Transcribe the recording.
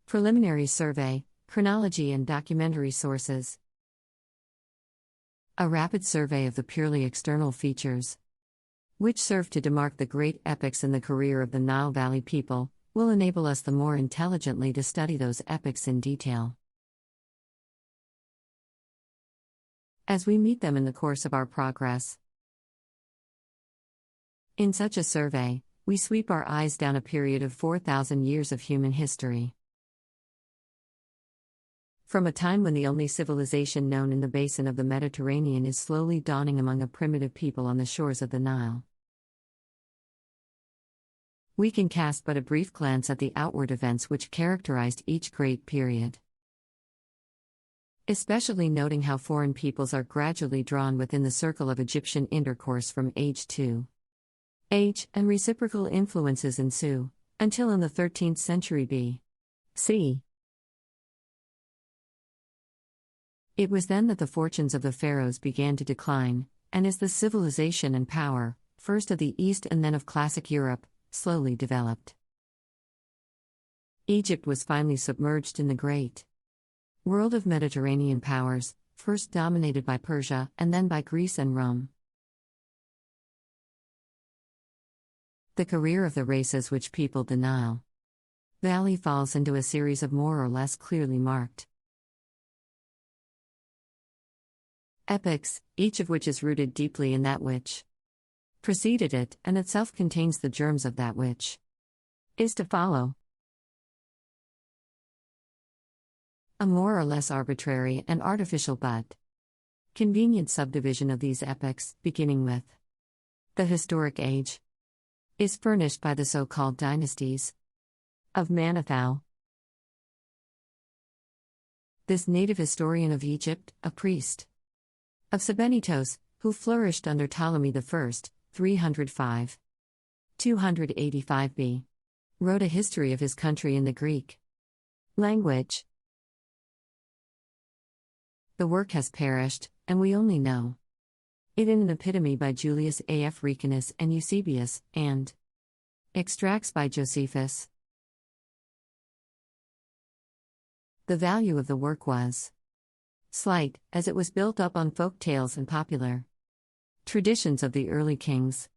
Preliminary survey, chronology and documentary sources. A rapid survey of the purely external features, which serve to demark the great epochs in the career of the Nile Valley people, will enable us the more intelligently to study those epochs in detail. As we meet them in the course of our progress. In such a survey, we sweep our eyes down a period of 4,000 years of human history. From a time when the only civilization known in the basin of the Mediterranean is slowly dawning among a primitive people on the shores of the Nile. We can cast but a brief glance at the outward events which characterized each great period. Especially noting how foreign peoples are gradually drawn within the circle of Egyptian intercourse from age to age, and reciprocal influences ensue, until in the 13th century B.C. It was then that the fortunes of the pharaohs began to decline, and as the civilization and power, first of the East and then of classic Europe, slowly developed. Egypt was finally submerged in the great world of Mediterranean powers, first dominated by Persia and then by Greece and Rome. The career of the races which peopled the Nile Valley falls into a series of more or less clearly marked epochs, each of which is rooted deeply in that which preceded it, and itself contains the germs of that which is to follow. A more or less arbitrary and artificial but convenient subdivision of these epochs, beginning with the historic age, is furnished by the so-called dynasties of Manetho. This native historian of Egypt, a priest of Sebennytos, who flourished under Ptolemy I, 305. 285 b. wrote a history of his country in the Greek language. The work has perished, and we only know it in an epitome by Julius Africanus and Eusebius, and extracts by Josephus. The value of the work was slight, as it was built up on folk tales and popular traditions of the early kings.